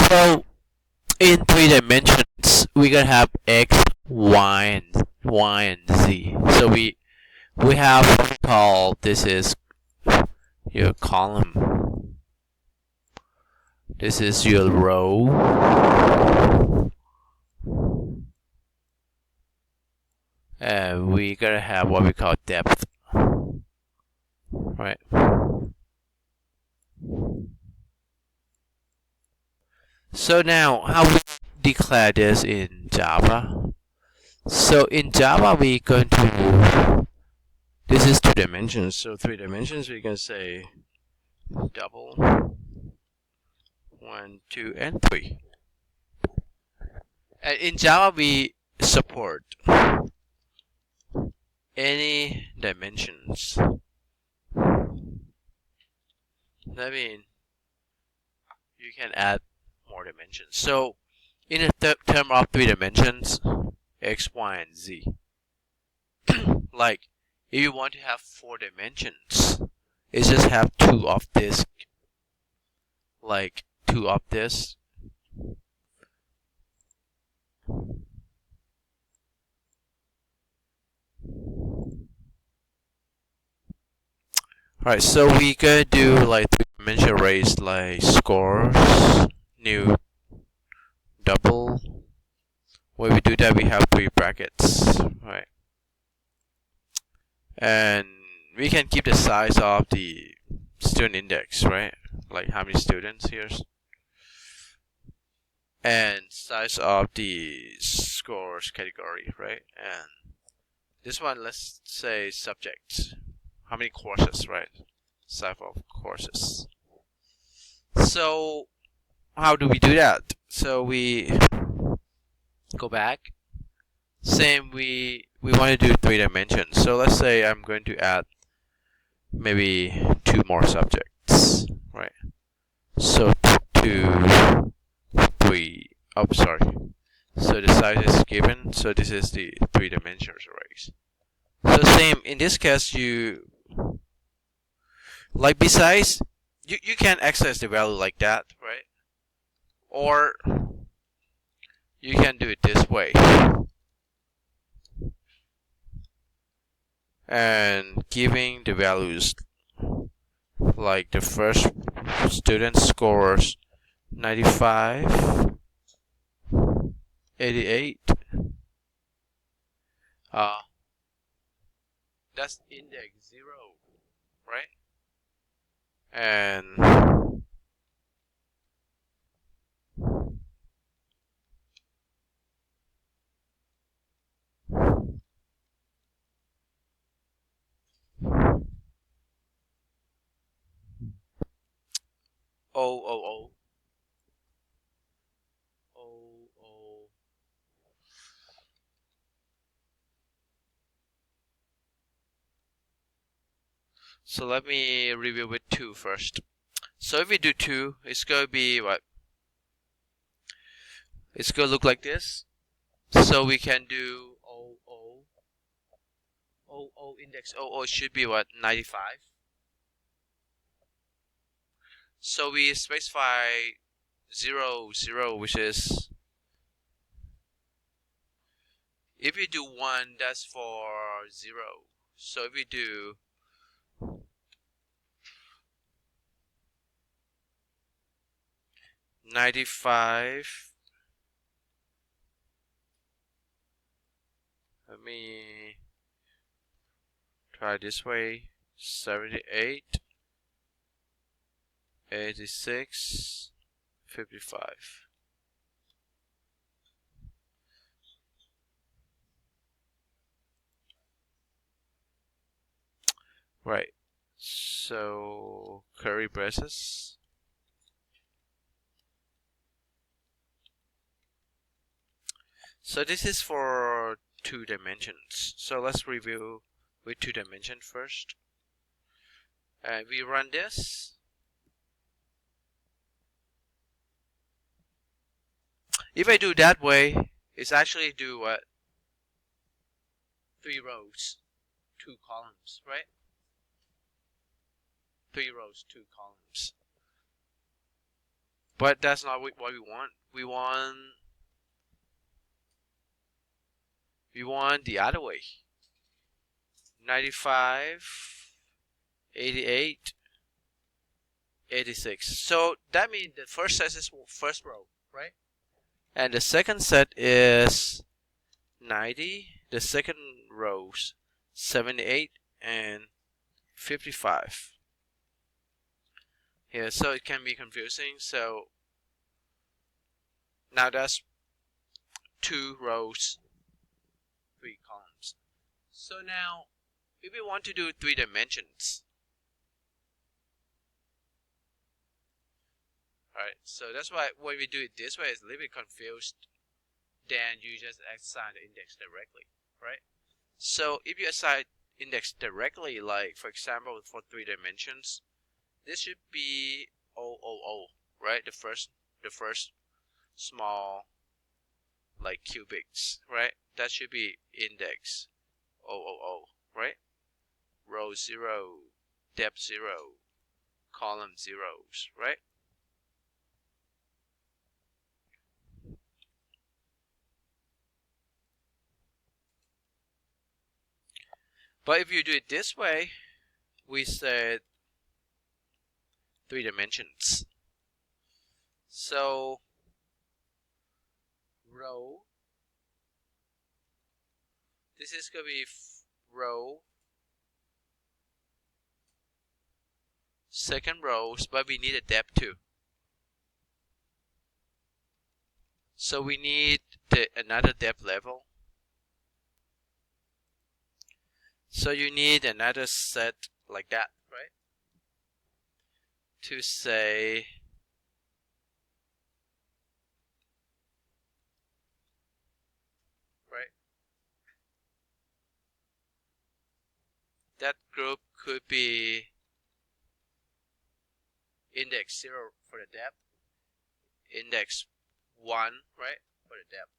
So in 3 dimensions, we're gonna have x, y, and z. So we have what we call, this is your column. This is your row. And we're gonna have what we call depth. Right. So now, how we declare this in Java? So in Java, we're going to, this is 2 dimensions. So 3 dimensions, we can say double, 1, 2, and 3. And in Java, we support any dimensions. That means you can add more dimensions. So in a term of 3 dimensions, x, y, and z. Like if you want to have 4 dimensions, it's just have 2 of this, like 2 of this. Alright, so we gonna do like 3-dimensional arrays, like scores, new, double. When we do that, we have 3 brackets, right? And we can keep the size of the student index, right? Like how many students here, and size of the scores category, right? And this one, let's say subject. How many courses, right? Size of courses. So how do we do that? So we go back. Same, we want to do 3 dimensions. So let's say I'm going to add maybe 2 more subjects, right? So 2, 3. Oh, sorry. So the size is given. So this is the 3-dimensional arrays. So same in this case, you like besides you can access the value like that, right? Or you can do it this way and giving the values like the first student scores 95, 88. That's index 0, right? And O. So let me review with 2 first. So if we do 2, it's going to be what? It's going to look like this. So we can do index 00 should be what? 95. So we specify 0, 0, which is, if you do 1, that's for 0. So if we do 95, let me try this way, 78, 86, 55. Right, so curly braces. So this is for 2 dimensions. So let's review with 2 dimensions first. And we run this. If I do that way, it's actually do what? 3 rows, 2 columns, right? 3 rows, 2 columns. But that's not what we want. We want the other way. 95, 88, 86. So that means the first set is first row, right? And the second set is 90. The second rows 78 and 55. Yeah, so it can be confusing. So now that's 2 rows, 3 columns. So now if we want to do 3 dimensions, alright, so that's why when we do it this way, it's a little bit confused. Then you just assign the index directly, right? So if you assign index directly, like for example for 3 dimensions, this should be 000, right? The first small like cubics, right? That should be index 000, right? Row 0, depth 0, column zeros, right? But if you do it this way, we said 3 dimensions. So row, this is going to be row, second rows, but we need a depth too. So we need another depth level. So you need another set like that, right? To say right, that group could be index 0 for the depth, index 1, right, for the depth.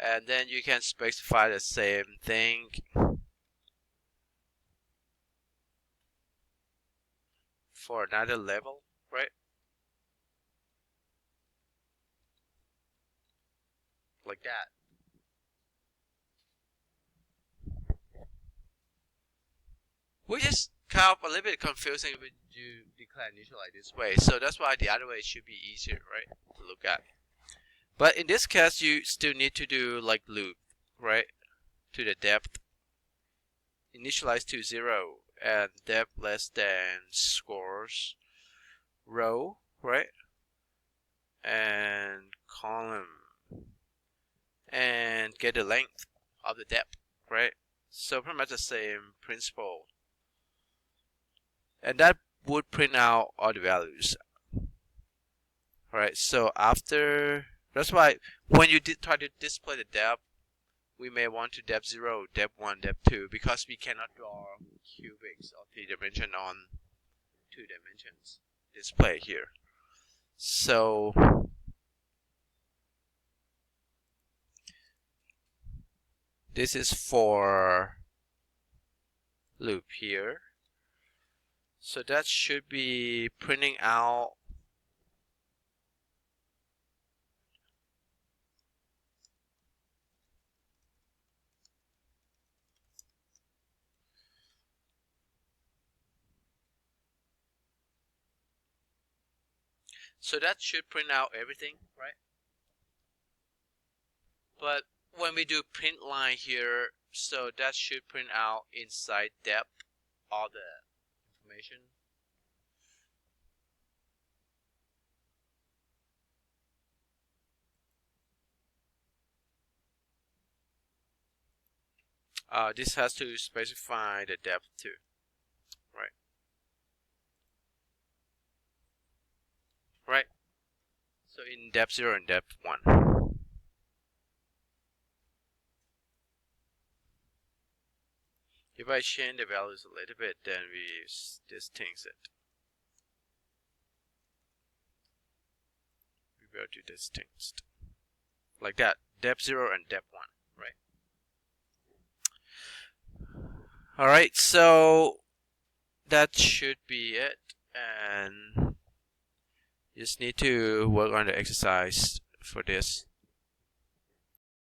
And then you can specify the same thing for another level, right? Like that. Which is kind of a little bit confusing when you declare initialize this way. So that's why the other way should be easier, right, to look at. But in this case, you still need to do like loop, right, to the depth. Initialize to 0 and depth less than scores row, right, and column, and get the length of the depth, right? So pretty much the same principle, and that would print out all the values. Right, so after, that's why when you try to display the depth, we may want to depth 0, depth 1, depth 2, because we cannot draw cubics of 3 dimension on 2 dimensions display here. So this is for loop here. So that should be printing out everything, right? But when we do print line here, so that should print out inside depth all the information. This has to specify the depth too, right? Right. So in depth 0 and depth 1. If I change the values a little bit, then we distinct it. We go to distinct, like that. Depth 0 and depth 1, right? Alright, so that should be it. And You just need to work on the exercise for this.